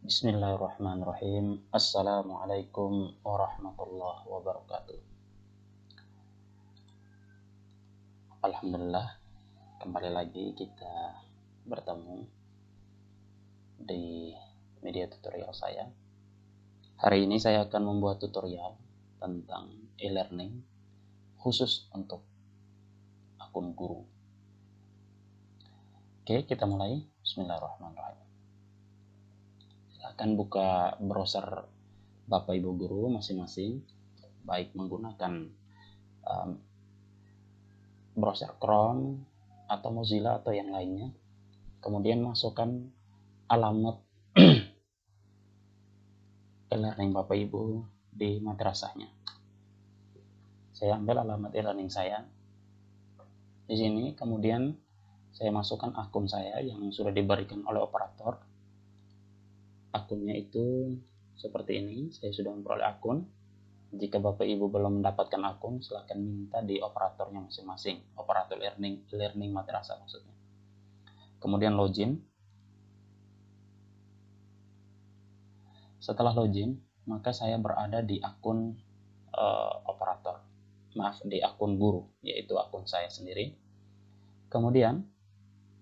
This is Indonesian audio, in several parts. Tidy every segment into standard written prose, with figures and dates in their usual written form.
Bismillahirrahmanirrahim. Assalamualaikum warahmatullahi wabarakatuh. Alhamdulillah, kembali lagi kita bertemu di media tutorial saya. Hari ini saya akan membuat tutorial tentang e-learning khusus untuk akun guru. Oke, kita mulai. Bismillahirrahmanirrahim. Akan buka browser Bapak Ibu guru masing-masing, baik menggunakan browser Chrome atau Mozilla atau yang lainnya. Kemudian masukkan alamat e-learning Bapak Ibu di madrasahnya. Saya ambil alamat e-learning saya di sini, kemudian saya masukkan akun saya yang sudah diberikan oleh operator. Akunnya itu seperti ini. Saya sudah memperoleh akun. Jika Bapak Ibu belum mendapatkan akun, silahkan minta di operatornya masing-masing, operator learning madrasah maksudnya. Kemudian login. Setelah login, maka saya berada di akun di akun guru, yaitu akun saya sendiri. Kemudian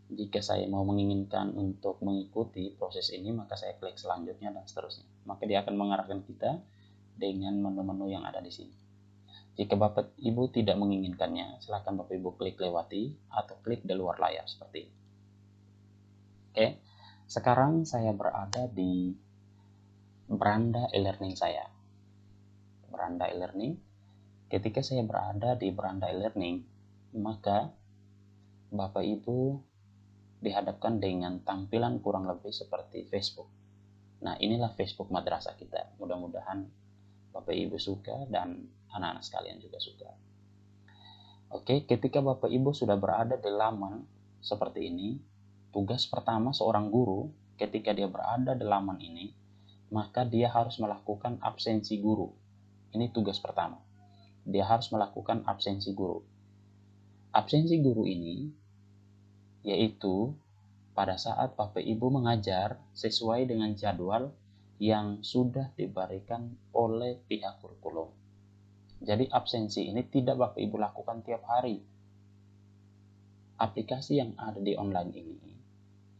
jika saya mau menginginkan untuk mengikuti proses ini, maka saya klik selanjutnya dan seterusnya. Maka dia akan mengarahkan kita dengan menu-menu yang ada di sini. Jika Bapak Ibu tidak menginginkannya, silakan Bapak Ibu klik lewati atau klik di luar layar seperti ini. Oke, sekarang saya berada di beranda e-learning saya. Beranda e-learning. Ketika saya berada di beranda e-learning, maka Bapak Ibu dihadapkan dengan tampilan kurang lebih seperti Facebook. Nah, inilah Facebook madrasah kita. Mudah-mudahan Bapak Ibu suka dan anak-anak sekalian juga suka. Oke, ketika Bapak Ibu sudah berada di laman seperti ini, tugas pertama seorang guru ketika dia berada di laman ini, maka dia harus melakukan absensi guru. Ini tugas pertama. Dia harus melakukan absensi guru. Absensi guru ini yaitu pada saat Bapak Ibu mengajar sesuai dengan jadwal yang sudah diberikan oleh pihak kurikulum. Jadi absensi ini tidak Bapak Ibu lakukan tiap hari. Aplikasi yang ada di online ini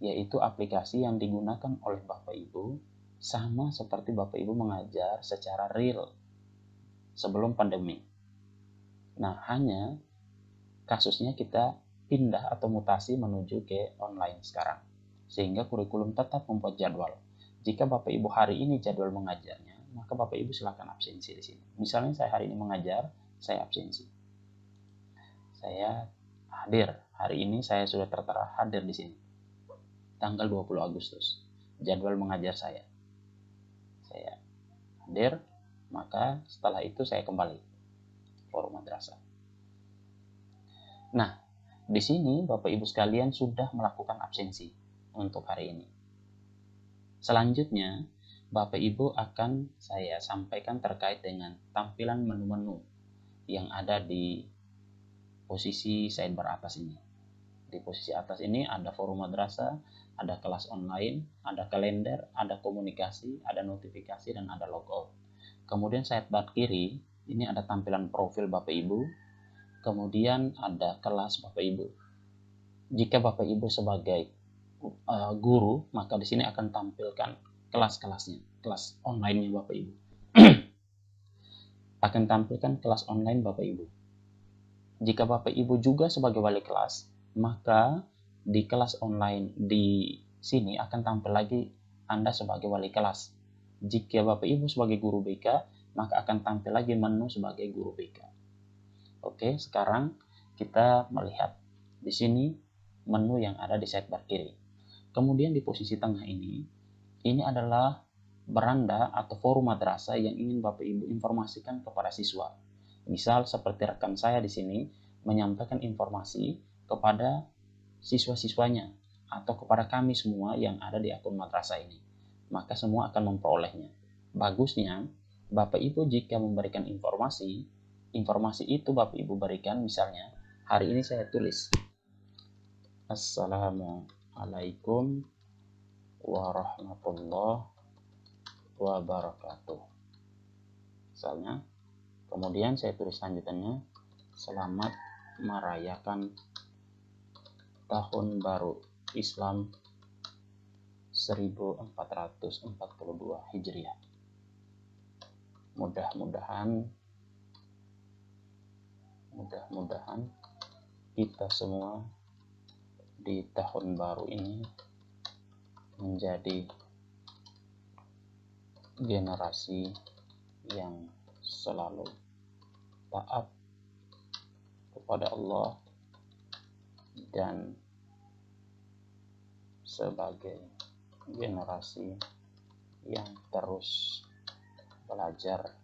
yaitu aplikasi yang digunakan oleh Bapak Ibu sama seperti Bapak Ibu mengajar secara real sebelum pandemi. Nah, hanya kasusnya kita pindah atau mutasi menuju ke online sekarang, sehingga kurikulum tetap membuat jadwal. Jika Bapak Ibu hari ini jadwal mengajarnya, maka Bapak Ibu silakan absensi di sini. Misalnya saya hari ini mengajar, saya absensi. Saya hadir, hari ini saya sudah tertera hadir di sini. Tanggal 20 Agustus, jadwal mengajar saya. Saya hadir, maka setelah itu saya kembali forum madrasah. Nah, di sini Bapak Ibu sekalian sudah melakukan absensi untuk hari ini. Selanjutnya, Bapak Ibu akan saya sampaikan terkait dengan tampilan menu-menu yang ada di posisi sidebar atas ini. Di posisi atas ini ada forum madrasah, ada kelas online, ada kalender, ada komunikasi, ada notifikasi, dan ada logout. Kemudian sidebar kiri, ini ada tampilan profil Bapak Ibu. Kemudian ada kelas Bapak Ibu. Jika Bapak Ibu sebagai guru, maka di sini akan tampilkan kelas-kelasnya, kelas online-nya Bapak Ibu. Akan tampilkan kelas online Bapak Ibu. Jika Bapak Ibu juga sebagai wali kelas, maka di kelas online di sini akan tampil lagi Anda sebagai wali kelas. Jika Bapak Ibu sebagai guru BK, maka akan tampil lagi menu sebagai guru BK. Oke, sekarang kita melihat di sini menu yang ada di sidebar kiri. Kemudian di posisi tengah ini adalah beranda atau forum madrasah yang ingin Bapak Ibu informasikan kepada siswa. Misal seperti rekan saya di sini menyampaikan informasi kepada siswa-siswanya atau kepada kami semua yang ada di akun madrasah ini. Maka semua akan memperolehnya. Bagusnya Bapak Ibu jika memberikan informasi itu Bapak Ibu berikan, misalnya hari ini saya tulis Assalamualaikum warahmatullahi wabarakatuh. Misalnya, kemudian saya tulis lanjutannya, selamat merayakan tahun baru Islam 1442 Hijriah. Mudah-mudahan kita semua di tahun baru ini menjadi generasi yang selalu taat kepada Allah dan sebagai generasi yang terus belajar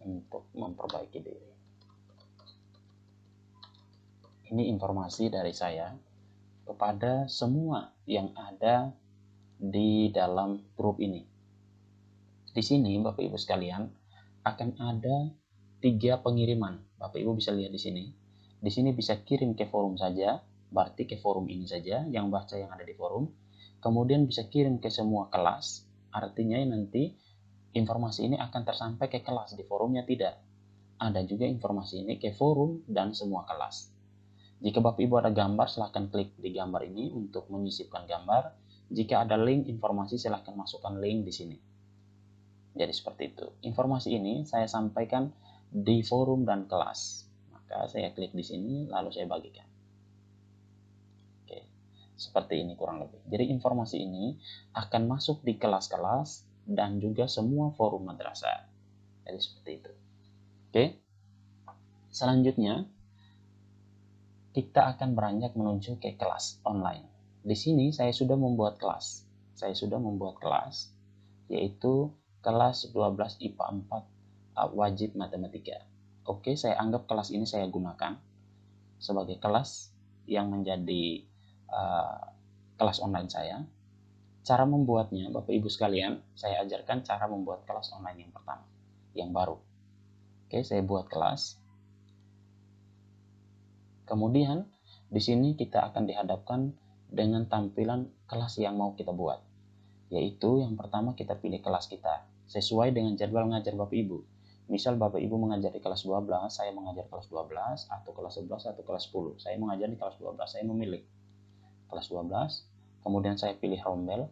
untuk memperbaiki diri. Ini informasi dari saya kepada semua yang ada di dalam grup ini. Di sini Bapak Ibu sekalian akan ada 3 pengiriman. Bapak Ibu bisa lihat di sini. Di sini bisa kirim ke forum saja, berarti ke forum ini saja yang baca yang ada di forum. Kemudian bisa kirim ke semua kelas, artinya nanti informasi ini akan tersampai ke kelas, di forumnya tidak. Ada juga informasi ini ke forum dan semua kelas. Jika Bapak Ibu ada gambar, silahkan klik di gambar ini untuk menyisipkan gambar. Jika ada link informasi, silahkan masukkan link di sini. Jadi seperti itu. Informasi ini saya sampaikan di forum dan kelas. Maka saya klik di sini, lalu saya bagikan. Oke, seperti ini kurang lebih. Jadi informasi ini akan masuk di kelas-kelas dan juga semua forum madrasah. Jadi seperti itu. Oke, selanjutnya kita akan beranjak menuju ke kelas online. Di sini saya sudah membuat kelas. Yaitu kelas 12 IPA 4 wajib matematika. Oke, saya anggap kelas ini saya gunakan sebagai kelas yang menjadi kelas online saya. Cara membuatnya, Bapak Ibu sekalian, saya ajarkan cara membuat kelas online yang pertama, yang baru. Oke, saya buat kelas. Kemudian di sini kita akan dihadapkan dengan tampilan kelas yang mau kita buat. Yaitu yang pertama kita pilih kelas kita sesuai dengan jadwal ngajar Bapak Ibu. Misal Bapak Ibu mengajar di kelas 12, saya mengajar kelas 12, atau kelas 11 atau kelas 10. Saya mengajar di kelas 12, saya memilih kelas 12. Kemudian saya pilih rombel.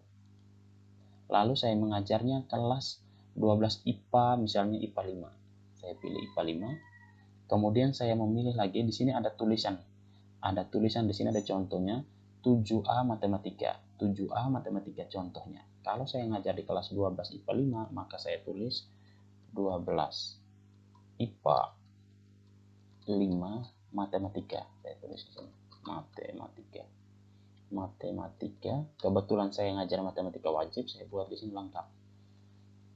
Lalu saya mengajarnya kelas 12 IPA, misalnya IPA 5. Saya pilih IPA 5. Kemudian saya memilih lagi, di sini ada tulisan. Ada tulisan di sini, ada contohnya 7A matematika. 7A matematika contohnya. Kalau saya ngajar di kelas 12 IPA 5, maka saya tulis 12 IPA 5 matematika. Saya tulis di sini matematika. Kebetulan saya ngajar matematika wajib, saya buat di sini lengkap.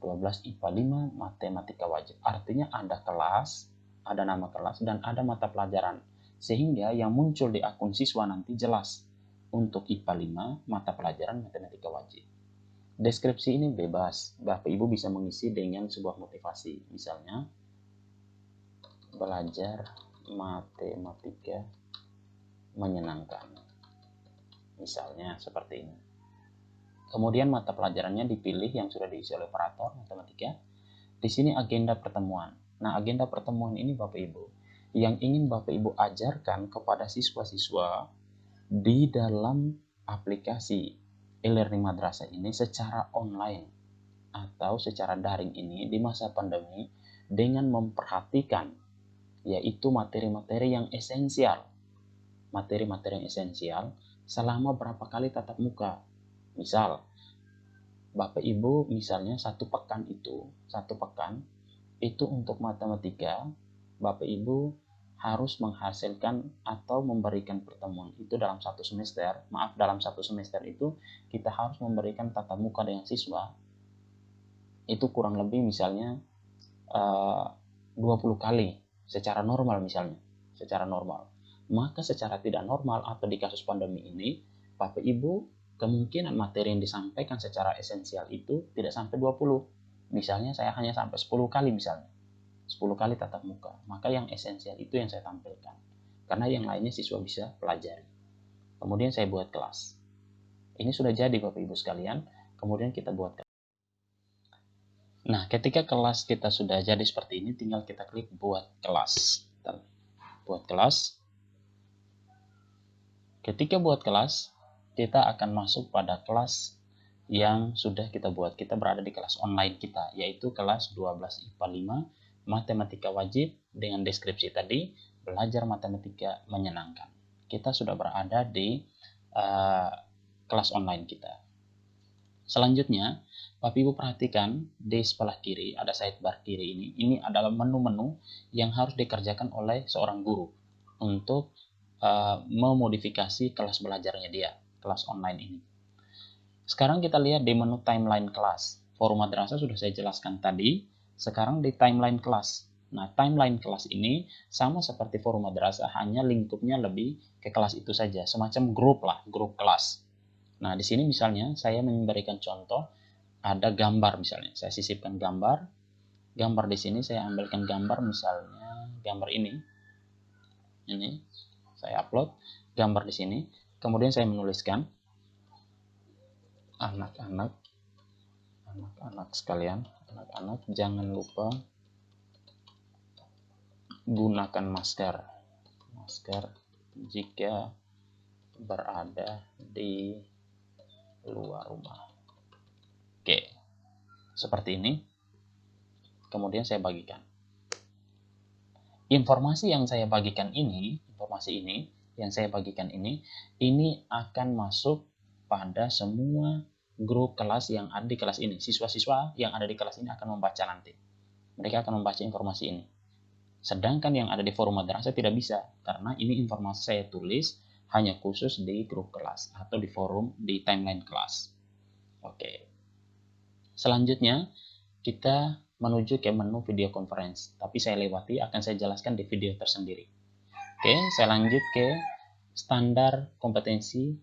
12 IPA 5 matematika wajib. Artinya ada kelas, ada nama kelas, dan ada mata pelajaran. Sehingga yang muncul di akun siswa nanti jelas. Untuk IPA 5 mata pelajaran matematika wajib. Deskripsi ini bebas. Bapak Ibu bisa mengisi dengan sebuah motivasi. Misalnya, belajar matematika menyenangkan. Misalnya seperti ini. Kemudian mata pelajarannya dipilih yang sudah diisi oleh operator matematika. Di sini agenda pertemuan. Nah, agenda pertemuan ini Bapak Ibu, yang ingin Bapak Ibu ajarkan kepada siswa-siswa di dalam aplikasi e-learning madrasah ini secara online atau secara daring ini di masa pandemi dengan memperhatikan yaitu materi-materi yang esensial. Materi-materi yang esensial selama berapa kali tatap muka. Misal, Bapak Ibu misalnya satu pekan itu untuk matematika, Bapak Ibu harus menghasilkan atau memberikan pertemuan itu dalam satu semester. Dalam satu semester itu kita harus memberikan tatap muka dengan siswa itu kurang lebih misalnya 20 kali secara normal misalnya. Secara normal. Maka secara tidak normal atau di kasus pandemi ini, Bapak Ibu kemungkinan materi yang disampaikan secara esensial itu tidak sampai 20. Misalnya saya hanya sampai 10 kali misalnya. 10 kali tatap muka. Maka yang esensial itu yang saya tampilkan. Karena yang lainnya siswa bisa pelajari. Kemudian saya buat kelas. Ini sudah jadi Bapak Ibu sekalian. Kemudian kita buat kelas. Nah, ketika kelas kita sudah jadi seperti ini, tinggal kita klik buat kelas. Buat kelas. Ketika buat kelas, kita akan masuk pada kelas yang sudah kita buat. Kita berada di kelas online kita, yaitu kelas 12 IPA 5, Matematika Wajib dengan deskripsi tadi, belajar matematika menyenangkan. Kita sudah berada di kelas online kita. Selanjutnya, Bapak Ibu perhatikan di sebelah kiri, ada sidebar kiri ini. Ini adalah menu-menu yang harus dikerjakan oleh seorang guru untuk memodifikasi kelas belajarnya dia, kelas online ini. Sekarang kita lihat di menu timeline kelas. Forum madrasah sudah saya jelaskan tadi. Sekarang di timeline kelas. Nah, timeline kelas ini sama seperti forum madrasah, hanya lingkupnya lebih ke kelas itu saja, semacam grup lah, grup kelas. Nah, di sini misalnya saya memberikan contoh, ada gambar misalnya. Saya sisipkan gambar. Gambar di sini saya ambilkan gambar misalnya gambar ini. Ini saya upload gambar di sini. Kemudian saya menuliskan anak-anak sekalian, anak-anak jangan lupa gunakan masker jika berada di luar rumah. Oke, seperti ini. Kemudian saya bagikan. Informasi yang saya bagikan ini akan masuk pada semua grup kelas yang ada di kelas ini. Siswa-siswa yang ada di kelas ini akan membaca nanti. Mereka akan membaca informasi ini. Sedangkan yang ada di forum madrasah tidak bisa, karena ini informasi saya tulis hanya khusus di grup kelas atau di forum di timeline kelas. Oke. Selanjutnya kita menuju ke menu video conference, tapi saya lewati, akan saya jelaskan di video tersendiri. Oke, saya lanjut ke standar kompetensi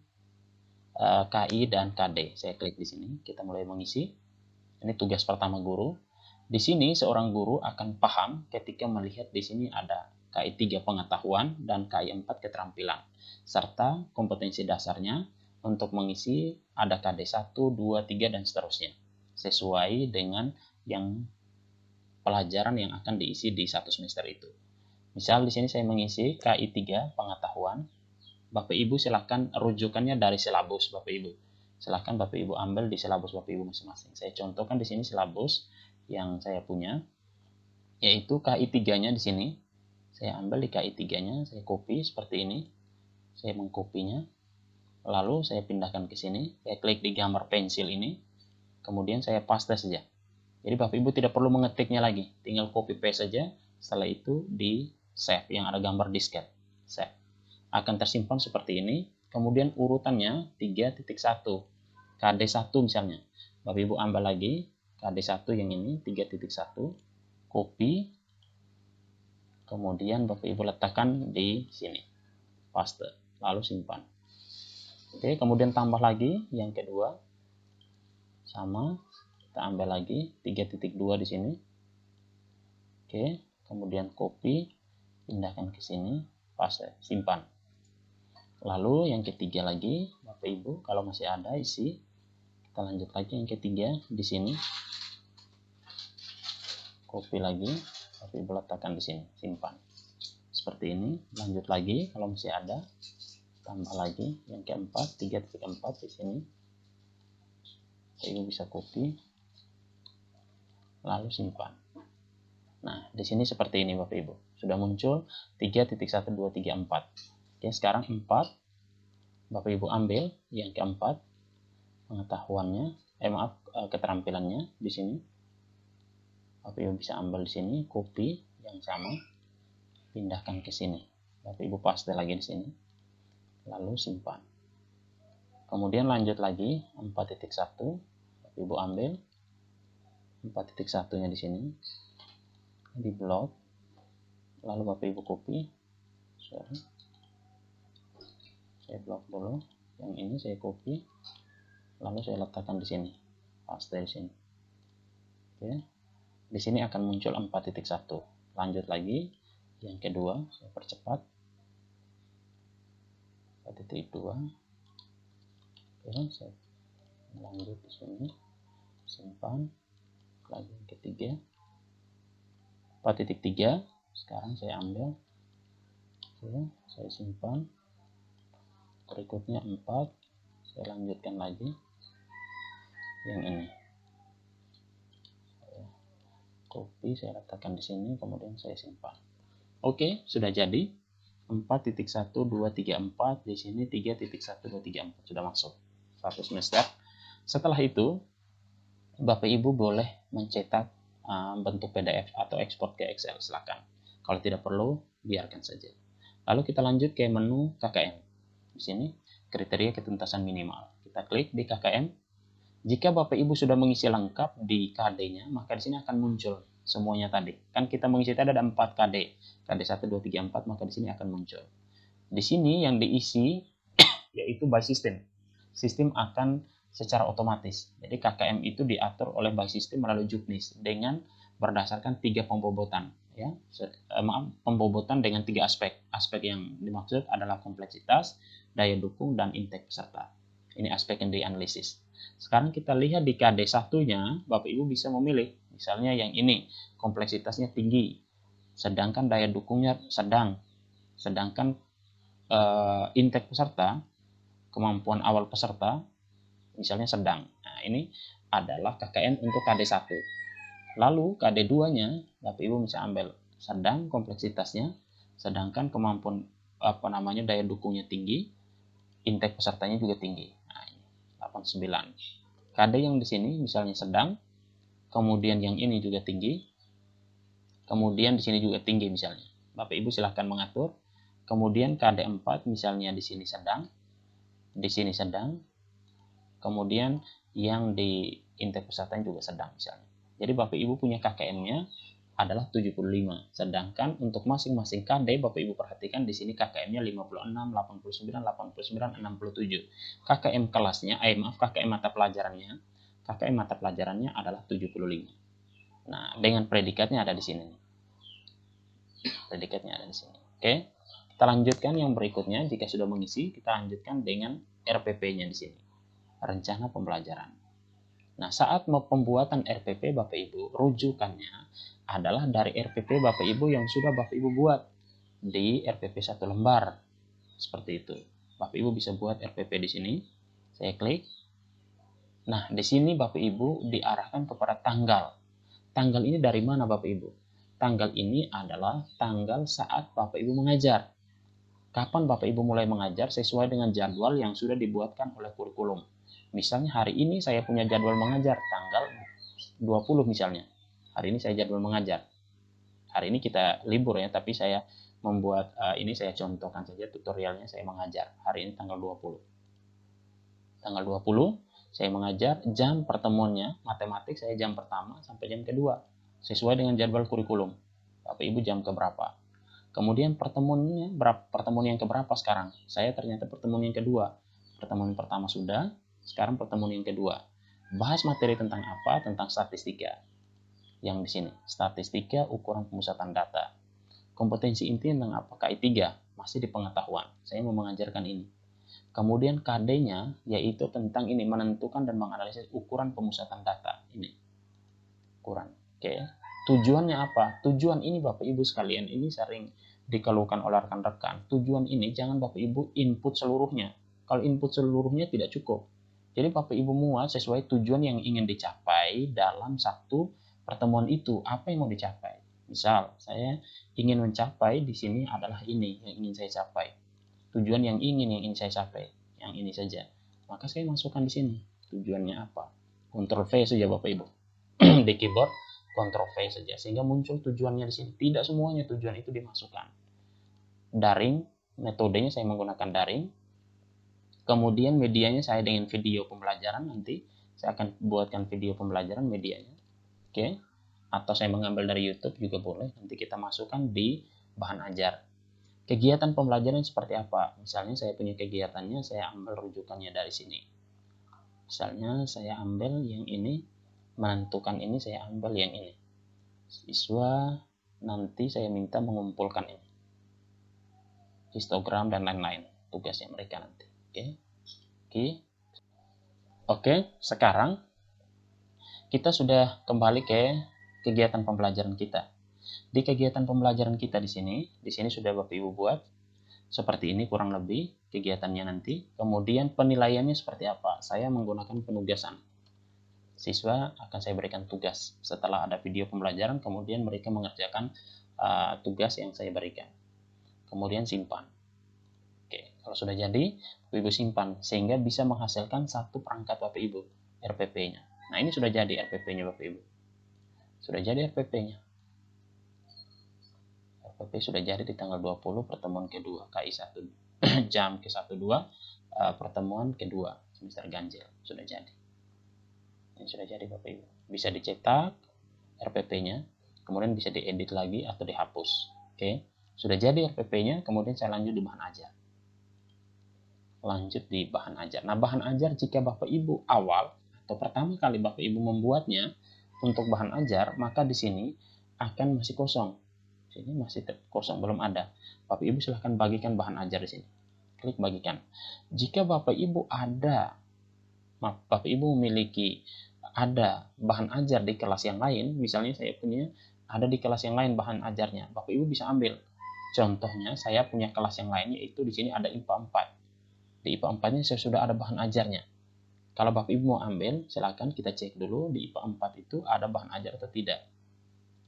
KI dan KD. Saya klik di sini, kita mulai mengisi. Ini tugas pertama guru. Di sini seorang guru akan paham ketika melihat di sini ada KI 3 pengetahuan dan KI 4 keterampilan, serta kompetensi dasarnya. Untuk mengisi ada KD 1, 2, 3, dan seterusnya, sesuai dengan yang pelajaran yang akan diisi di satu semester itu. Misal di sini saya mengisi KI 3 pengetahuan. Bapak Ibu silakan rujukannya dari silabus Bapak Ibu. Silakan Bapak Ibu ambil di silabus Bapak Ibu masing-masing. Saya contohkan di sini silabus yang saya punya, yaitu KI 3-nya di sini. Saya ambil di KI 3-nya, saya copy seperti ini. Saya mengkopinya. Lalu saya pindahkan ke sini, saya klik di gambar pensil ini. Kemudian saya paste saja. Jadi Bapak Ibu tidak perlu mengetiknya lagi, tinggal copy paste saja. Setelah itu di save yang ada gambar disket. Save. Akan tersimpan seperti ini. Kemudian urutannya 3.1. KD1 misalnya. Bapak Ibu ambil lagi KD1 yang ini 3.1. Copy. Kemudian Bapak Ibu letakkan di sini. Paste. Lalu simpan. Oke, kemudian tambah lagi yang kedua. Sama. Kita ambil lagi 3.2 di sini. Oke, kemudian copy, pindahkan ke sini, paste, simpan. Lalu yang ketiga lagi, Bapak Ibu, kalau masih ada isi, kita lanjut lagi yang ketiga di sini. Copy lagi, Bapak Ibu letakkan di sini, simpan. Seperti ini, lanjut lagi kalau masih ada, tambah lagi yang keempat, 3.4 di sini. Bapak Ibu bisa copy, lalu simpan. Nah, di sini seperti ini Bapak Ibu. Sudah muncul 3.1234. Oke, sekarang 4. Bapak Ibu ambil yang keempat, pengetahuannya, keterampilannya di sini. Bapak Ibu bisa ambil di sini, copy yang sama, pindahkan ke sini. Bapak Ibu paste lagi di sini. Lalu simpan. Kemudian lanjut lagi 4.1. Bapak Ibu ambil 4.1-nya di sini. Di blok, lalu Bapak Ibu copy, saya blok dulu, yang ini saya copy, lalu saya letakkan di sini, paste di sini. Oke, di sini akan muncul 4.1. Lanjut lagi, yang kedua, saya percepat, 4.2. Oke, saya lanjut di sini, simpan, lagi yang ketiga 4.3. Sekarang saya ambil, saya simpan. Berikutnya 4, saya lanjutkan lagi yang ini, saya copy, saya letakkan di sini, kemudian saya simpan. Oke, sudah jadi 4.1234, di sini 3.1234 sudah masuk satu semester. Setelah itu Bapak Ibu boleh mencetak bentuk PDF atau ekspor ke Excel, silakan. Kalau tidak perlu, biarkan saja. Lalu kita lanjut ke menu KKM. Di sini kriteria ketuntasan minimal. Kita klik di KKM. Jika Bapak Ibu sudah mengisi lengkap di KD-nya, maka di sini akan muncul semuanya tadi. Kan kita mengisi tadi ada 4 KD. KD 1, 2, 3, 4, maka di sini akan muncul. Di sini yang diisi yaitu by system. Sistem akan secara otomatis. Jadi KKM itu diatur oleh by system melalui Juknis dengan berdasarkan 3 pembobotan. Ya, pembobotan dengan 3 aspek. Aspek yang dimaksud adalah kompleksitas, daya dukung, dan intake peserta. Ini aspek yang dianalisis. Sekarang kita lihat di KD 1-nya, Bapak Ibu bisa memilih. Misalnya yang ini, kompleksitasnya tinggi, sedangkan daya dukungnya sedang. Sedangkan intake peserta, kemampuan awal peserta, misalnya sedang. Nah, ini adalah KKN untuk KD 1. Lalu KD 2-nya, Bapak Ibu bisa ambil sedang kompleksitasnya, sedangkan kemampuan daya dukungnya tinggi, intake pesertanya juga tinggi. Nah, ini 89. KD yang di sini misalnya sedang, kemudian yang ini juga tinggi, kemudian di sini juga tinggi misalnya. Bapak Ibu silahkan mengatur. Kemudian KD 4 misalnya di sini sedang, di sini sedang, kemudian yang di intake pesertanya juga sedang misalnya. Jadi Bapak Ibu punya KKM-nya adalah 75. Sedangkan untuk masing-masing KD Bapak Ibu perhatikan di sini KKM-nya 56, 89, 89, 67. KKM kelasnya, KKM mata pelajarannya, adalah 75. Nah, dengan predikatnya ada di sini. Predikatnya ada di sini. Oke. Kita lanjutkan yang berikutnya. Jika sudah mengisi, kita lanjutkan dengan RPP-nya di sini. Rencana pembelajaran. Nah, saat pembuatan RPP Bapak Ibu, rujukannya adalah dari RPP Bapak Ibu yang sudah Bapak Ibu buat di RPP 1 lembar. Seperti itu. Bapak Ibu bisa buat RPP di sini. Saya klik. Nah, di sini Bapak Ibu diarahkan kepada tanggal. Tanggal ini dari mana Bapak Ibu? Tanggal ini adalah tanggal saat Bapak Ibu mengajar. Kapan Bapak Ibu mulai mengajar sesuai dengan jadwal yang sudah dibuatkan oleh kurikulum. Misalnya hari ini saya punya jadwal mengajar tanggal 20 misalnya. Hari ini saya jadwal mengajar. Hari ini kita libur ya, tapi saya membuat ini saya contohkan saja tutorialnya saya mengajar. Hari ini tanggal 20. Tanggal 20 saya mengajar, jam pertemuannya matematik saya jam pertama sampai jam kedua. Sesuai dengan jadwal kurikulum. Bapak Ibu jam keberapa? Kemudian pertemuan yang keberapa sekarang? Saya ternyata pertemuan yang kedua. Pertemuan pertama sudah, sekarang pertemuan yang kedua. Bahas materi tentang apa? Tentang statistika. Yang di sini, statistika ukuran pemusatan data. Kompetensi inti tentang apa? KI 3, masih di pengetahuan. Saya mau mengajarkan ini. Kemudian KD-nya yaitu tentang ini, menentukan dan menganalisis ukuran pemusatan data. Ini. Ukuran. Oke. Tujuannya apa? Tujuan ini Bapak Ibu sekalian, ini sering dikeluhkan oleh rekan-rekan. Tujuan ini jangan Bapak Ibu input seluruhnya. Kalau input seluruhnya tidak cukup. Jadi Bapak Ibu muat sesuai tujuan yang ingin dicapai dalam satu pertemuan itu. Apa yang mau dicapai? Misal, saya ingin mencapai di sini adalah ini yang ingin saya capai. Tujuan yang ingin saya capai. Yang ini saja. Maka saya masukkan di sini. Tujuannya apa? Ctrl V saja Bapak Ibu. Di keyboard Ctrl V saja sehingga muncul tujuannya di sini. Tidak semuanya tujuan itu dimasukkan. Daring, metodenya saya menggunakan daring. Kemudian medianya saya dengan video pembelajaran, nanti saya akan buatkan video pembelajaran medianya. Oke. Atau saya mengambil dari YouTube juga boleh. Nanti kita masukkan di bahan ajar. Kegiatan pembelajaran seperti apa? Misalnya saya punya kegiatannya, saya ambil rujukannya dari sini. Misalnya saya ambil yang ini, menentukan ini saya ambil yang ini. Siswa nanti saya minta mengumpulkan ini. Histogram dan lain-lain. Tugasnya mereka nanti. Oke. Sekarang kita sudah kembali ke kegiatan pembelajaran kita. Di kegiatan pembelajaran kita di sini sudah Bapak Ibu buat seperti ini kurang lebih kegiatannya nanti. Kemudian penilaiannya seperti apa? Saya menggunakan penugasan. Siswa akan saya berikan tugas setelah ada video pembelajaran, kemudian mereka mengerjakan tugas yang saya berikan. Kemudian simpan. Oke, kalau sudah jadi, Bapak Ibu simpan sehingga bisa menghasilkan satu perangkat Bapak Ibu, RPP-nya. Nah, ini sudah jadi RPP-nya Bapak Ibu. Sudah jadi RPP-nya. RPP sudah jadi di tanggal 20 pertemuan kedua KI 1 jam ke-12 pertemuan kedua semester ganjil sudah jadi. Ini sudah jadi Bapak Ibu. Bisa dicetak RPP-nya, kemudian bisa diedit lagi atau dihapus. Oke, sudah jadi RPP-nya, kemudian saya lanjut di bahan ajar. Lanjut di bahan ajar. Nah, bahan ajar jika Bapak Ibu awal atau pertama kali Bapak Ibu membuatnya untuk bahan ajar, maka di sini akan masih kosong. Sini masih kosong, belum ada. Bapak Ibu silahkan bagikan bahan ajar di sini. Klik bagikan. Jika Bapak Ibu Bapak Ibu memiliki ada bahan ajar di kelas yang lain, misalnya saya punya ada di kelas yang lain bahan ajarnya, Bapak Ibu bisa ambil. Contohnya saya punya kelas yang lain, yaitu di sini ada IPA 4. Di IPA 4-nya saya sudah ada bahan ajarnya. Kalau Bapak Ibu mau ambil, silakan kita cek dulu di IPA 4 itu ada bahan ajar atau tidak.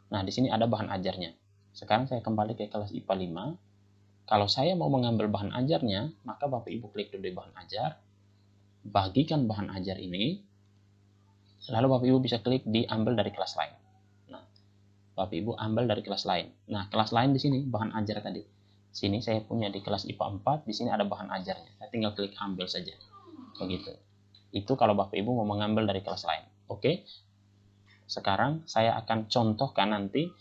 Nah, di sini ada bahan ajarnya. Sekarang saya kembali ke kelas IPA 5. Kalau saya mau mengambil bahan ajarnya, maka Bapak Ibu klik dulu di bahan ajar, bagikan bahan ajar ini, lalu Bapak Ibu bisa klik di ambil dari kelas lain. Nah, Bapak Ibu ambil dari kelas lain. Nah, kelas lain di sini bahan ajar tadi. Sini saya punya di kelas IPA 4, di sini ada bahan ajarnya. Saya tinggal klik ambil saja. Begitu. Itu kalau Bapak Ibu mau mengambil dari kelas lain. Oke. Sekarang saya akan contohkan nanti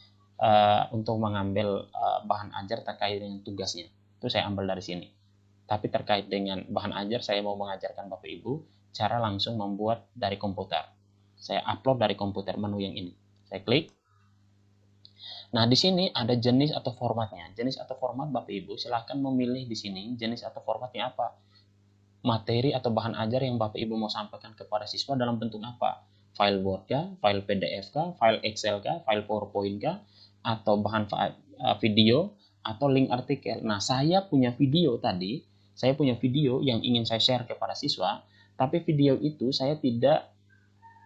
untuk mengambil bahan ajar terkait dengan tugasnya. Itu saya ambil dari sini. Tapi terkait dengan bahan ajar, saya mau mengajarkan Bapak Ibu cara langsung membuat dari komputer. Saya upload dari komputer, menu yang ini. Saya klik. Nah, di sini ada jenis atau formatnya. Jenis atau format Bapak Ibu silahkan memilih di sini jenis atau formatnya apa. Materi atau bahan ajar yang Bapak Ibu mau sampaikan kepada siswa dalam bentuk apa. File Word kah, file PDF kah, file Excel kah, file PowerPoint kah, atau bahan video, atau link artikel. Nah, saya punya video tadi, saya punya video yang ingin saya share kepada siswa, tapi video itu saya tidak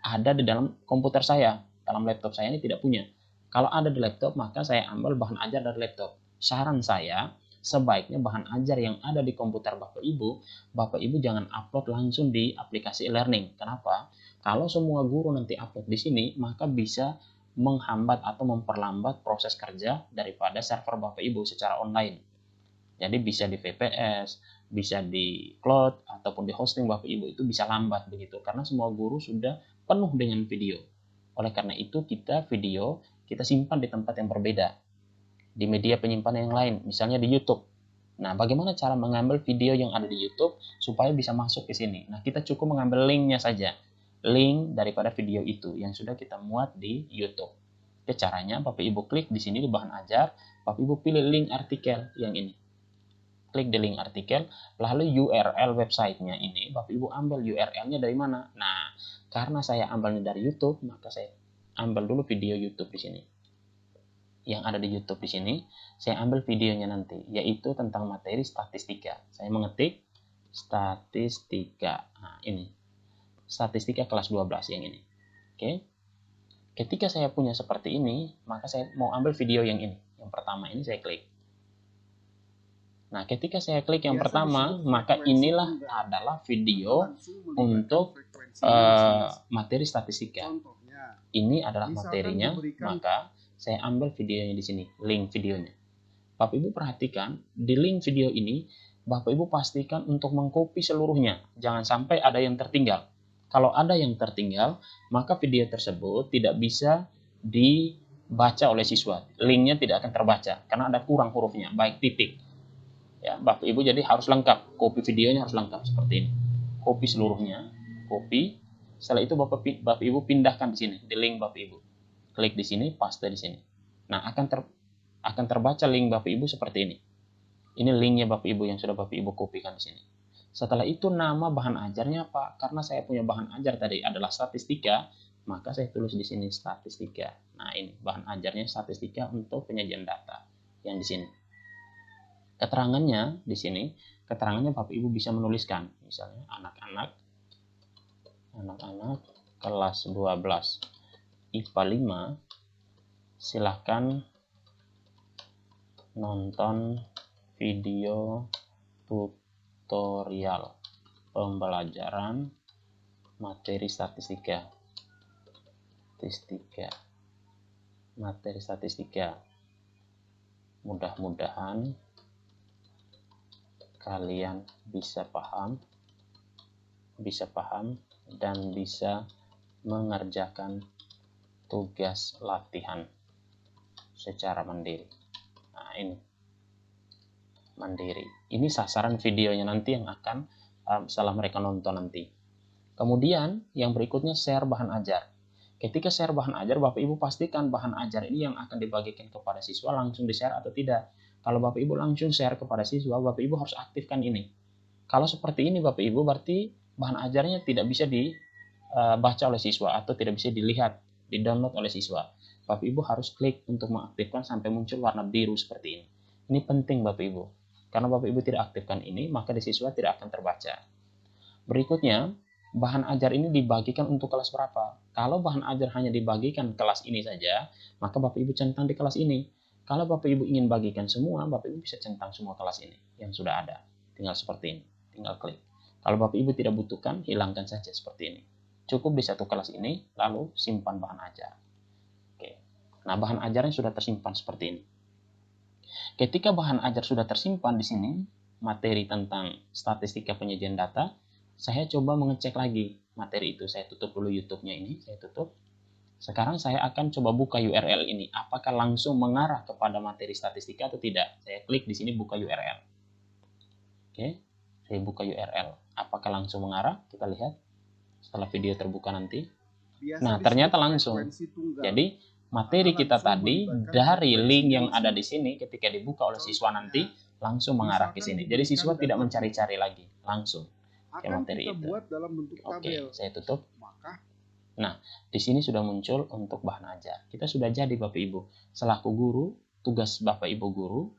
ada di dalam komputer saya, dalam laptop saya ini tidak punya. Kalau ada di laptop, maka saya ambil bahan ajar dari laptop. Saran saya, sebaiknya bahan ajar yang ada di komputer Bapak Ibu jangan upload langsung di aplikasi e-learning. Kenapa? Kalau semua guru nanti upload di sini, maka bisa menghambat atau memperlambat proses kerja daripada server Bapak Ibu secara online. Jadi bisa di VPS, bisa di cloud, ataupun di hosting Bapak Ibu itu bisa lambat begitu. Karena semua guru sudah penuh dengan video. Oleh karena itu video kita simpan di tempat yang berbeda. Di media penyimpanan yang lain, misalnya di YouTube. Nah, bagaimana cara mengambil video yang ada di YouTube supaya bisa masuk ke sini? Nah, kita cukup mengambil linknya saja. Link daripada video itu yang sudah kita muat di YouTube. Oke, caranya Bapak Ibu klik di sini di bahan ajar, Bapak Ibu pilih link artikel yang ini. Klik di link artikel, lalu URL websitenya ini Bapak Ibu ambil URL-nya dari mana? Nah, karena saya ambilnya dari YouTube, maka saya ambil dulu video YouTube di sini. Yang ada di YouTube di sini, saya ambil videonya nanti, yaitu tentang materi statistika. Saya mengetik statistika. Nah, ini. Statistika kelas 12 yang ini. Oke. Ketika saya punya seperti ini, maka saya mau ambil video yang ini. Yang pertama ini saya klik. Nah, ketika saya klik yang pertama, maka inilah adalah video untuk materi statistika. Ini adalah materinya, maka saya ambil videonya di sini, link videonya. Bapak Ibu perhatikan, di link video ini, Bapak Ibu pastikan untuk mengcopy seluruhnya. Jangan sampai ada yang tertinggal. Kalau ada yang tertinggal, maka video tersebut tidak bisa dibaca oleh siswa. Linknya tidak akan terbaca, karena ada kurang hurufnya, baik titik. Ya, Bapak Ibu jadi harus lengkap, copy videonya harus lengkap seperti ini. Copy seluruhnya, copy. Setelah itu Bapak Ibu pindahkan di sini, di link Bapak Ibu. Klik di sini, paste di sini. Nah, akan terbaca link Bapak Ibu seperti ini. Ini linknya Bapak Ibu yang sudah Bapak Ibu kopikan di sini. Setelah itu nama bahan ajarnya apa? Karena saya punya bahan ajar tadi adalah statistika, maka saya tulis di sini statistika. Nah, ini bahan ajarnya statistika untuk penyajian data yang di sini. Keterangannya di sini, keterangannya Bapak Ibu bisa menuliskan, misalnya anak-anak kelas 12 IPA 5 silahkan nonton video tutorial pembelajaran materi statistika. Mudah-mudahan kalian bisa paham dan bisa mengerjakan tugas latihan secara mandiri. Nah, ini mandiri. Ini sasaran videonya nanti yang akan setelah mereka nonton nanti. Kemudian yang berikutnya share bahan ajar. Ketika share bahan ajar, Bapak Ibu pastikan bahan ajar ini yang akan dibagikan kepada siswa langsung di-share atau tidak. Kalau Bapak Ibu langsung share kepada siswa, Bapak Ibu harus aktifkan ini. Kalau seperti ini Bapak Ibu, berarti bahan ajarnya tidak bisa dibaca oleh siswa atau tidak bisa dilihat, di-download oleh siswa. Bapak Ibu harus klik untuk mengaktifkan sampai muncul warna biru seperti ini. Ini penting Bapak Ibu. Karena Bapak Ibu tidak aktifkan ini, maka di siswa tidak akan terbaca. Berikutnya, bahan ajar ini dibagikan untuk kelas berapa? Kalau bahan ajar hanya dibagikan kelas ini saja, maka Bapak Ibu centang di kelas ini. Kalau Bapak Ibu ingin bagikan semua, Bapak Ibu bisa centang semua kelas ini yang sudah ada. Tinggal seperti ini, tinggal klik. Kalau Bapak Ibu tidak butuhkan, hilangkan saja seperti ini. Cukup di satu kelas ini, lalu simpan bahan ajar. Oke. Nah, bahan ajarnya sudah tersimpan seperti ini. Ketika bahan ajar sudah tersimpan di sini, materi tentang statistika penyajian data, saya coba mengecek lagi materi itu. Saya tutup dulu YouTube-nya ini, saya tutup. Sekarang saya akan coba buka URL ini. Apakah langsung mengarah kepada materi statistika atau tidak? Saya klik di sini buka URL. Oke, saya buka URL. Apakah langsung mengarah? Kita lihat setelah video terbuka nanti. Nah, ternyata langsung. Jadi, materi kita tadi dari link yang ada di sini ketika dibuka oleh siswa nanti langsung mengarah ke sini. Jadi siswa tidak mencari-cari lagi, langsung ke materi itu. Oke, saya tutup. Nah, di sini sudah muncul untuk bahan ajar. Kita sudah jadi Bapak Ibu. Selaku guru, tugas Bapak Ibu guru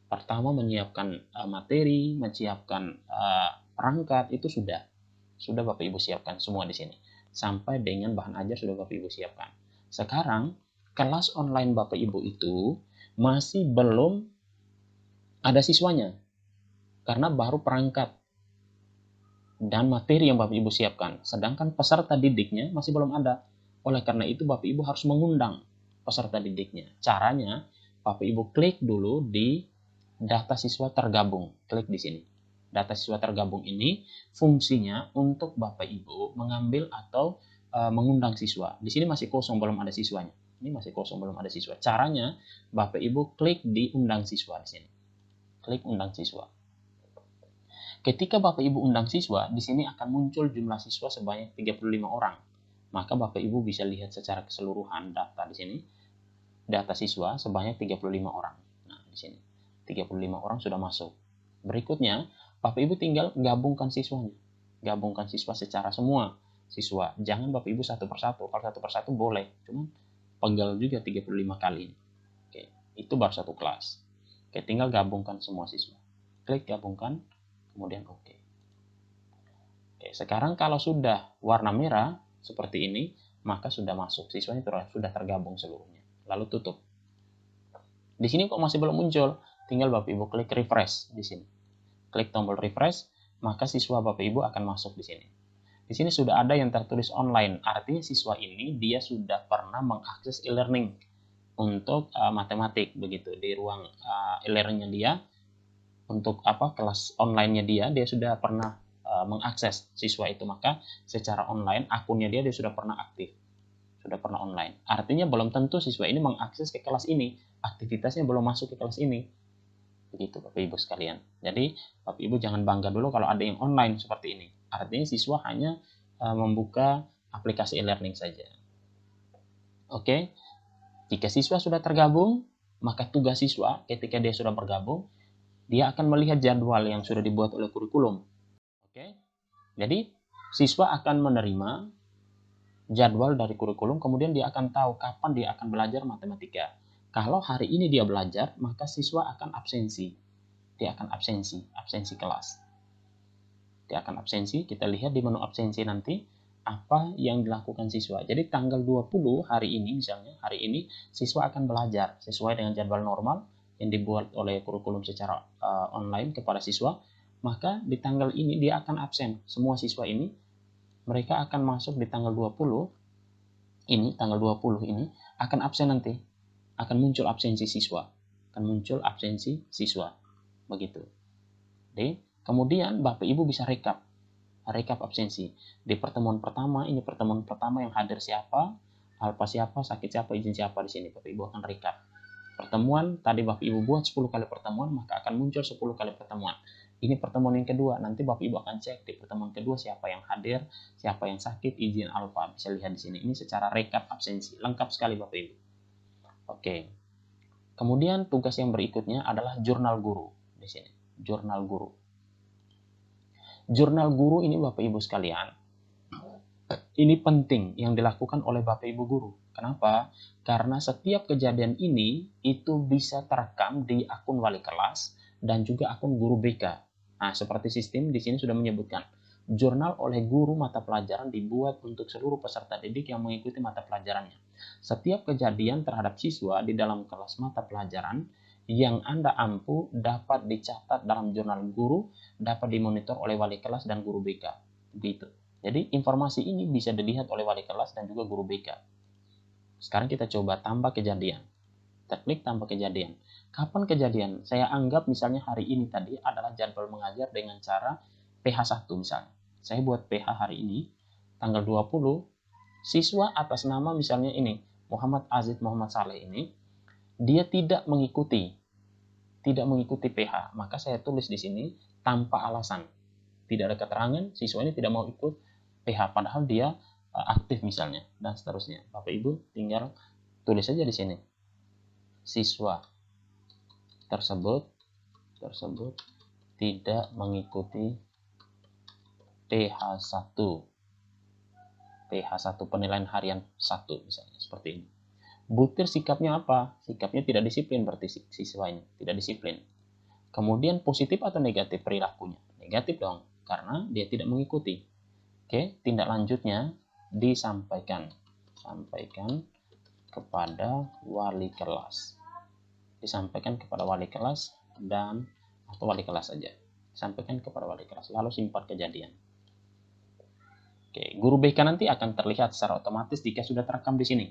pertama menyiapkan materi, menyiapkan perangkat itu sudah Bapak Ibu siapkan semua di sini. Sampai dengan bahan ajar sudah Bapak Ibu siapkan. Sekarang kelas online Bapak Ibu itu masih belum ada siswanya. Karena baru perangkat dan materi yang Bapak Ibu siapkan. Sedangkan peserta didiknya masih belum ada. Oleh karena itu Bapak Ibu harus mengundang peserta didiknya. Caranya Bapak Ibu klik dulu di data siswa tergabung. Klik di sini. Data siswa tergabung ini fungsinya untuk Bapak Ibu mengambil atau mengundang siswa. Di sini masih kosong, belum ada siswanya. Ini masih kosong, belum ada siswa. Caranya Bapak Ibu klik di undang siswa di sini. Klik undang siswa. Ketika Bapak Ibu undang siswa, di sini akan muncul jumlah siswa sebanyak 35 orang. Maka Bapak Ibu bisa lihat secara keseluruhan data di sini. Data siswa sebanyak 35 orang. Nah, di sini 35 orang sudah masuk. Berikutnya, Bapak Ibu tinggal gabungkan siswanya. Gabungkan siswa secara semua siswa. Jangan Bapak Ibu satu persatu. Kalau satu persatu boleh, cuma penggal juga 35 kali. Oke, itu baru satu kelas. Oke, tinggal gabungkan semua siswa. Klik gabungkan. Kemudian oke. Oke, sekarang kalau sudah warna merah seperti ini, maka sudah masuk. Siswanya sudah tergabung seluruhnya. Lalu tutup. Di sini kok masih belum muncul? Tinggal Bapak Ibu klik refresh di sini. Klik tombol refresh, maka siswa Bapak Ibu akan masuk di sini. Di sini sudah ada yang tertulis online. Artinya siswa ini dia sudah pernah mengakses e-learning untuk matematik begitu. Di ruang e-learningnya dia, untuk kelas online-nya dia sudah pernah mengakses siswa itu, maka secara online akunnya dia sudah pernah aktif, sudah pernah online. Artinya belum tentu siswa ini mengakses ke kelas ini, aktivitasnya belum masuk ke kelas ini, begitu Bapak Ibu sekalian. Jadi Bapak Ibu jangan bangga dulu kalau ada yang online seperti ini. Artinya siswa hanya membuka aplikasi e-learning saja. Oke, jika siswa sudah tergabung, maka tugas siswa ketika dia sudah bergabung, dia akan melihat jadwal yang sudah dibuat oleh kurikulum. Oke. Jadi, siswa akan menerima jadwal dari kurikulum, kemudian dia akan tahu kapan dia akan belajar matematika. Kalau hari ini dia belajar, maka siswa akan absensi. Dia akan absensi kelas. Dia akan absensi, kita lihat di menu absensi nanti, apa yang dilakukan siswa. Jadi tanggal 20 hari ini misalnya, hari ini siswa akan belajar sesuai dengan jadwal normal yang dibuat oleh kurikulum secara online kepada siswa, maka di tanggal ini dia akan absen. Semua siswa ini, mereka akan masuk di tanggal 20 ini, tanggal 20 ini akan absen nanti. Akan muncul absensi siswa. Akan muncul absensi siswa. Begitu. Jadi, kemudian Bapak Ibu bisa rekap absensi. Di pertemuan pertama, ini pertemuan pertama yang hadir siapa, alfa siapa, sakit siapa, izin siapa di sini. Bapak Ibu akan rekap. Pertemuan, tadi Bapak Ibu buat 10 kali pertemuan, maka akan muncul 10 kali pertemuan. Ini pertemuan yang kedua, nanti Bapak Ibu akan cek di pertemuan kedua siapa yang hadir, siapa yang sakit, izin alfa. Bisa lihat di sini. Ini secara rekap absensi. Lengkap sekali Bapak Ibu. Oke. Kemudian tugas yang berikutnya adalah jurnal guru. Di sini, jurnal guru. Jurnal guru ini Bapak Ibu sekalian, ini penting yang dilakukan oleh Bapak Ibu guru. Kenapa? Karena setiap kejadian ini itu bisa terekam di akun wali kelas dan juga akun guru BK. Nah, seperti sistem di sini sudah menyebutkan, jurnal oleh guru mata pelajaran dibuat untuk seluruh peserta didik yang mengikuti mata pelajarannya. Setiap kejadian terhadap siswa di dalam kelas mata pelajaran yang Anda ampu dapat dicatat dalam jurnal guru, dapat dimonitor oleh wali kelas dan guru BK. Begitu. Jadi informasi ini bisa dilihat oleh wali kelas dan juga guru BK. Sekarang kita coba tambah kejadian. Kita klik tambah kejadian. Kapan kejadian? Saya anggap misalnya hari ini tadi adalah jadwal mengajar dengan cara PH1 misalnya. Saya buat PH hari ini, tanggal 20, siswa atas nama misalnya ini, Muhammad Aziz Muhammad Saleh ini, dia tidak mengikuti PH. Maka saya tulis di sini tanpa alasan. Tidak ada keterangan, siswa ini tidak mau ikut PH, padahal dia aktif misalnya, dan seterusnya. Bapak Ibu tinggal tulis saja di sini. Siswa tersebut tidak mengikuti PH1 penilaian harian 1 misalnya, seperti ini. Butir sikapnya apa? Sikapnya tidak disiplin, berarti siswa ini tidak disiplin. Kemudian positif atau negatif perilakunya? Negatif dong, karena dia tidak mengikuti. Oke, tindak lanjutnya disampaikan kepada wali kelas. Disampaikan kepada wali kelas dan atau wali kelas saja. Sampaikan kepada wali kelas, lalu simpan kejadian. Oke, guru BK nanti akan terlihat secara otomatis jika sudah terekam di sini.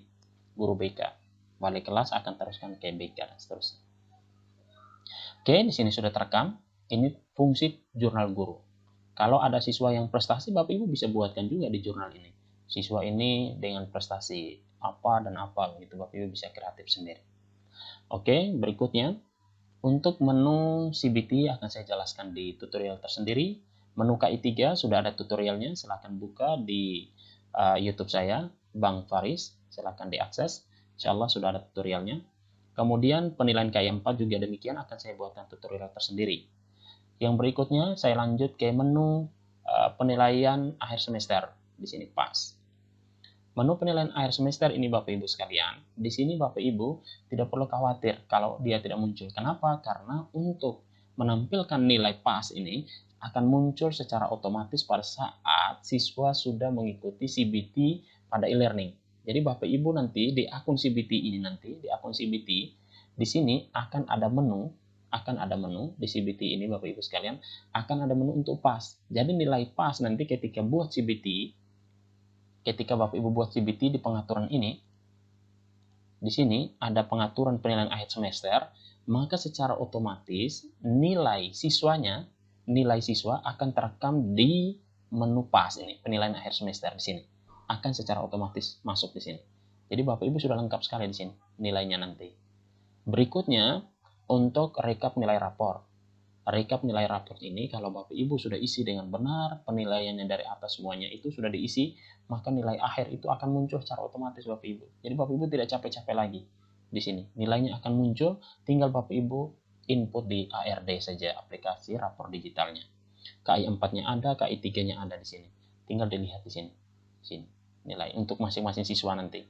Guru BK, wali kelas akan teruskan ke BK dan seterusnya. Oke, di sini sudah terekam. Ini fungsi jurnal guru. Kalau ada siswa yang prestasi, Bapak Ibu bisa buatkan juga di jurnal ini. Siswa ini dengan prestasi apa dan apa, gitu Bapak Ibu bisa kreatif sendiri. Oke, berikutnya untuk menu CBT akan saya jelaskan di tutorial tersendiri. Menu KI3 sudah ada tutorialnya, silahkan buka di YouTube saya, Bang Faris, silahkan diakses. Insya Allah sudah ada tutorialnya. Kemudian penilaian KI4 juga demikian, akan saya buatkan tutorial tersendiri. Yang berikutnya saya lanjut ke menu penilaian akhir semester. Di sini pas. Menu penilaian akhir semester ini Bapak Ibu sekalian, di sini Bapak Ibu tidak perlu khawatir kalau dia tidak muncul. Kenapa? Karena untuk menampilkan nilai pas ini akan muncul secara otomatis pada saat siswa sudah mengikuti CBT pada e-learning. Jadi Bapak Ibu nanti di akun CBT ini di sini akan ada menu di CBT ini Bapak Ibu sekalian, akan ada menu untuk pas. Jadi nilai pas nanti ketika buat CBT, ketika Bapak Ibu buat CBT di pengaturan ini, di sini ada pengaturan penilaian akhir semester, maka secara otomatis nilai siswa akan terekam di menu pas ini, penilaian akhir semester di sini. Akan secara otomatis masuk di sini. Jadi Bapak Ibu sudah lengkap sekali di sini nilainya nanti. Berikutnya untuk rekap nilai rapor. Rekap nilai raport ini kalau Bapak Ibu sudah isi dengan benar, penilaiannya dari atas semuanya itu sudah diisi, maka nilai akhir itu akan muncul secara otomatis Bapak Ibu. Jadi Bapak Ibu tidak capek-capek lagi di sini. Nilainya akan muncul, tinggal Bapak Ibu input di ARD saja, aplikasi rapor digitalnya. KI 4-nya ada, KI 3-nya ada di sini. Tinggal dilihat di sini. nilai untuk masing-masing siswa nanti.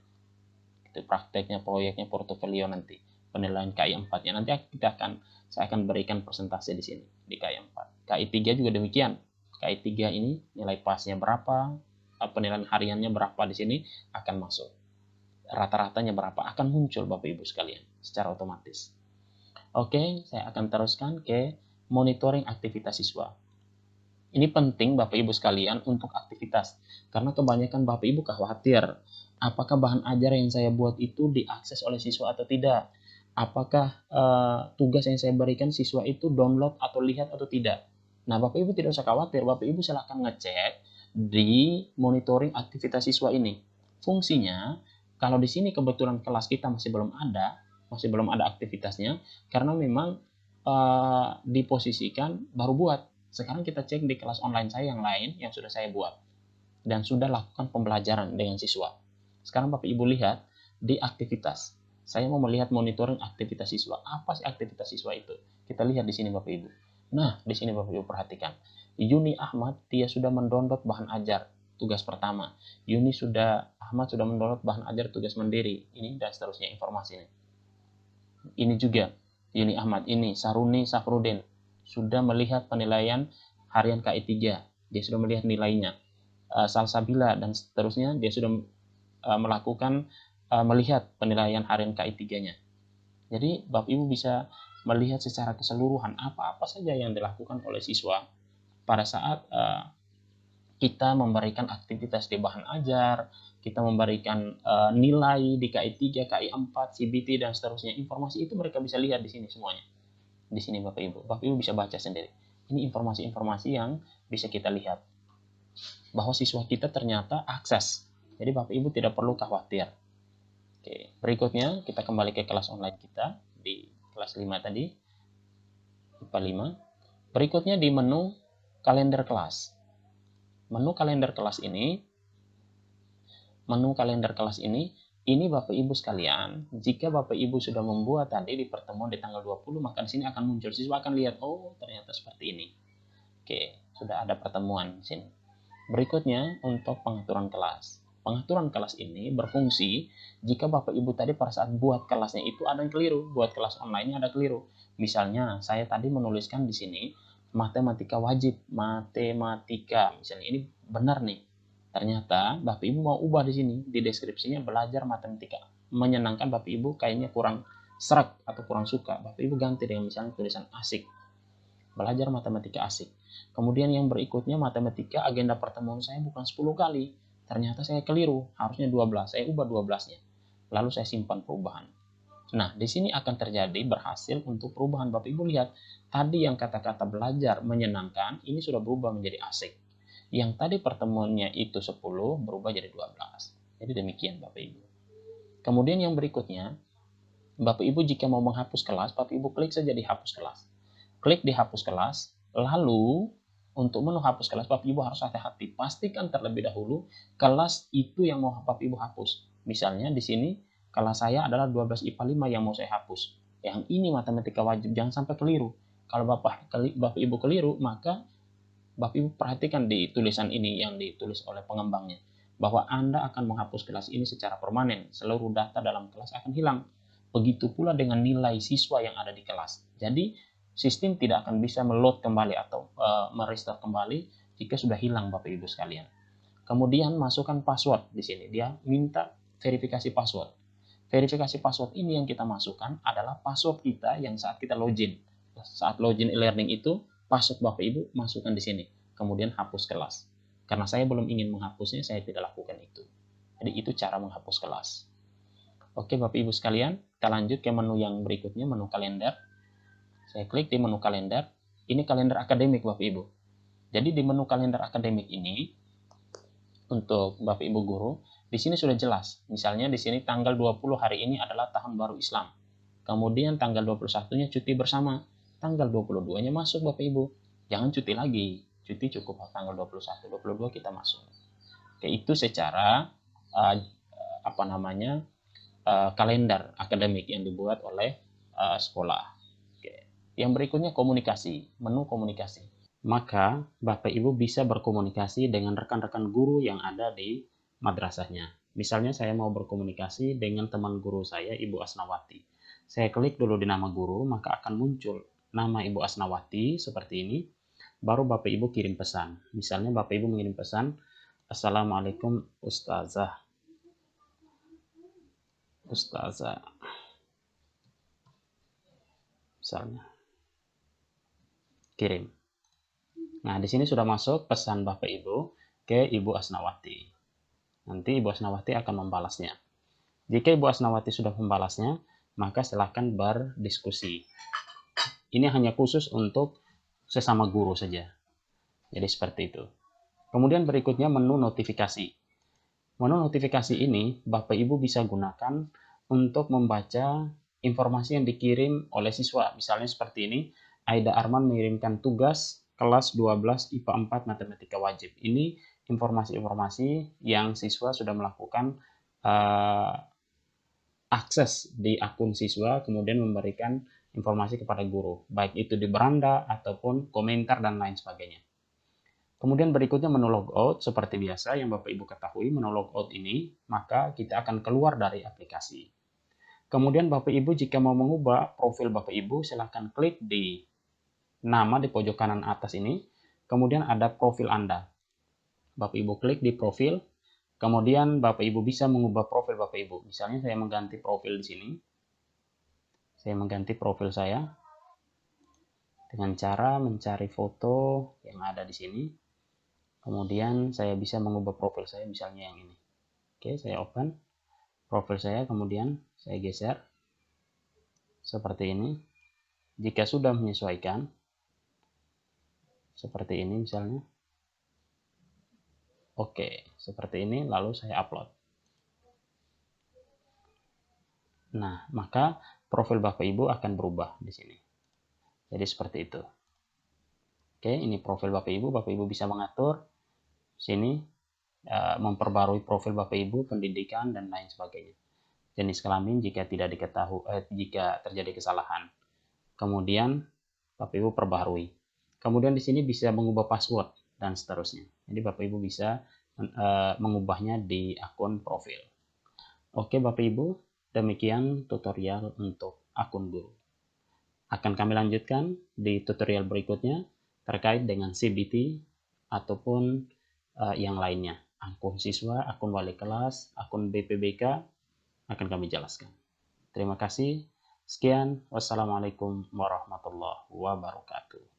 Itu prakteknya, proyeknya, portofolio nanti. Penilaian KI 4-nya nanti saya akan berikan persentase di sini di KI 4. KI 3 juga demikian. KI 3 ini nilai pasnya berapa, penilaian hariannya berapa di sini akan masuk. Rata-ratanya berapa akan muncul Bapak Ibu sekalian secara otomatis. Oke, saya akan teruskan ke monitoring aktivitas siswa. Ini penting Bapak Ibu sekalian untuk aktivitas, karena kebanyakan Bapak Ibu khawatir, apakah bahan ajar yang saya buat itu diakses oleh siswa atau tidak? Apakah tugas yang saya berikan siswa itu download atau lihat atau tidak? Nah, Bapak Ibu tidak usah khawatir, Bapak Ibu silahkan ngecek di monitoring aktivitas siswa ini. Fungsinya, kalau di sini kebetulan kelas kita masih belum ada aktivitasnya, karena memang diposisikan baru buat. Sekarang kita cek di kelas online saya yang lain yang sudah saya buat dan sudah lakukan pembelajaran dengan siswa. Sekarang Bapak Ibu lihat di aktivitas. Saya mau melihat monitoring aktivitas siswa. Apa sih aktivitas siswa itu? Kita lihat di sini Bapak Ibu. Nah, di sini Bapak Ibu perhatikan. Yuni Ahmad dia sudah mendownload bahan ajar tugas pertama. Ahmad sudah mendownload bahan ajar tugas mandiri. Ini dan seterusnya informasi ini. Ini juga Yuni Ahmad, ini Saruni Safrudin sudah melihat penilaian harian KI 3, dia sudah melihat nilainya. Salsabila dan seterusnya dia sudah melihat penilaian harian KI 3-nya. Jadi Bapak Ibu bisa melihat secara keseluruhan apa-apa saja yang dilakukan oleh siswa pada saat kita memberikan aktivitas di bahan ajar, kita memberikan nilai di KI 3, KI 4, CBT dan seterusnya. Informasi itu mereka bisa lihat di sini semuanya. Di sini Bapak Ibu bisa baca sendiri. Ini informasi-informasi yang bisa kita lihat bahwa siswa kita ternyata akses. Jadi Bapak Ibu tidak perlu khawatir. Oke, berikutnya kita kembali ke kelas online kita di kelas 5 tadi, IPA 5. Berikutnya di menu kalender kelas. Menu kalender kelas ini Bapak Ibu sekalian, jika Bapak Ibu sudah membuat tadi di pertemuan di tanggal 20, maka di sini akan muncul, siswa akan lihat, oh ternyata seperti ini. Oke, sudah ada pertemuan di sini. Berikutnya untuk pengaturan kelas. Pengaturan kelas ini berfungsi jika Bapak Ibu tadi pada saat buat kelasnya itu ada yang keliru, buat kelas online-nya ada keliru. Misalnya saya tadi menuliskan di sini matematika wajib, matematika, misalnya ini benar nih. Ternyata Bapak Ibu mau ubah di sini, di deskripsinya belajar matematika menyenangkan Bapak Ibu kayaknya kurang serak atau kurang suka, Bapak Ibu ganti dengan misalnya tulisan asik, belajar matematika asik. Kemudian yang berikutnya matematika agenda pertemuan saya bukan 10 kali, ternyata saya keliru, harusnya 12, saya ubah 12-nya. Lalu saya simpan perubahan. Nah, di sini akan terjadi berhasil untuk perubahan. Bapak Ibu lihat, tadi yang kata-kata belajar menyenangkan, ini sudah berubah menjadi asik. Yang tadi pertemuannya itu 10, berubah jadi 12. Jadi demikian Bapak Ibu. Kemudian yang berikutnya, Bapak Ibu jika mau menghapus kelas, Bapak Ibu klik saja di hapus kelas. Klik di hapus kelas, lalu untuk menu hapus kelas, Bapak Ibu harus hati-hati. Pastikan terlebih dahulu kelas itu yang mau Bapak Ibu hapus. Misalnya di sini, kelas saya adalah 12 IPA 5 yang mau saya hapus. Yang ini matematika wajib, jangan sampai keliru. Kalau Bapak Ibu keliru, maka Bapak Ibu perhatikan di tulisan ini yang ditulis oleh pengembangnya, bahwa Anda akan menghapus kelas ini secara permanen. Seluruh data dalam kelas akan hilang. Begitu pula dengan nilai siswa yang ada di kelas. Jadi, sistem tidak akan bisa meload kembali atau merestore kembali jika sudah hilang Bapak Ibu sekalian. Kemudian masukkan password di sini. Dia minta verifikasi password. Verifikasi password ini yang kita masukkan adalah password kita yang saat kita login. Saat login e-learning itu, password Bapak Ibu masukkan di sini. Kemudian hapus kelas. Karena saya belum ingin menghapusnya, saya tidak lakukan itu. Jadi itu cara menghapus kelas. Oke Bapak Ibu sekalian, kita lanjut ke menu yang berikutnya, menu kalender. Saya klik di menu kalender. Ini kalender akademik Bapak Ibu. Jadi di menu kalender akademik ini, untuk Bapak Ibu guru, di sini sudah jelas. Misalnya di sini tanggal 20 hari ini adalah tahun baru Islam. Kemudian tanggal 21-nya cuti bersama. Tanggal 22-nya masuk Bapak Ibu. Jangan cuti lagi. Cuti cukup tanggal 21, 22 kita masuk. Oke, itu secara kalender akademik yang dibuat oleh sekolah. Oke. Yang berikutnya komunikasi, menu komunikasi. Maka Bapak Ibu bisa berkomunikasi dengan rekan-rekan guru yang ada di madrasahnya. Misalnya saya mau berkomunikasi dengan teman guru saya, Ibu Asnawati. Saya klik dulu di nama guru, maka akan muncul nama Ibu Asnawati seperti ini. Baru Bapak Ibu kirim pesan. Misalnya Bapak Ibu mengirim pesan, Assalamualaikum Ustazah. Misalnya. Kirim. Nah, di sini sudah masuk pesan Bapak Ibu ke Ibu Asnawati. Nanti Ibu Asnawati akan membalasnya. Jika Ibu Asnawati sudah membalasnya, maka silakan berdiskusi. Ini hanya khusus untuk sesama guru saja. Jadi seperti itu. Kemudian berikutnya menu notifikasi. Menu notifikasi ini Bapak Ibu bisa gunakan untuk membaca informasi yang dikirim oleh siswa. Misalnya seperti ini, Aida Arman mengirimkan tugas kelas 12 IPA 4 Matematika Wajib. Ini informasi-informasi yang siswa sudah melakukan akses di akun siswa, kemudian memberikan informasi kepada guru, baik itu di beranda ataupun komentar dan lain sebagainya. Kemudian berikutnya menu logout, seperti biasa yang Bapak Ibu ketahui, menu logout ini, maka kita akan keluar dari aplikasi. Kemudian Bapak Ibu jika mau mengubah profil Bapak Ibu, silahkan klik di nama di pojok kanan atas ini, kemudian ada profil Anda. Bapak Ibu klik di profil, kemudian Bapak Ibu bisa mengubah profil Bapak Ibu. Misalnya saya mengganti profil di sini. Saya mengganti profil saya dengan cara mencari foto yang ada di sini. Kemudian saya bisa mengubah profil saya misalnya yang ini. Oke, saya open profil saya, kemudian saya geser seperti ini. Jika sudah menyesuaikan seperti ini misalnya. Oke, seperti ini lalu saya upload. Nah, maka profil Bapak Ibu akan berubah di sini. Jadi seperti itu. Oke, ini profil Bapak Ibu bisa mengatur sini memperbarui profil Bapak Ibu, pendidikan dan lain sebagainya. Jenis kelamin jika tidak diketahui jika terjadi kesalahan. Kemudian Bapak Ibu perbarui. Kemudian di sini bisa mengubah password dan seterusnya. Jadi Bapak Ibu bisa mengubahnya di akun profil. Oke Bapak Ibu, demikian tutorial untuk akun guru. Akan kami lanjutkan di tutorial berikutnya terkait dengan CBT ataupun yang lainnya. Akun siswa, akun wali kelas, akun BPBK akan kami jelaskan. Terima kasih. Sekian. Wassalamualaikum warahmatullahi wabarakatuh.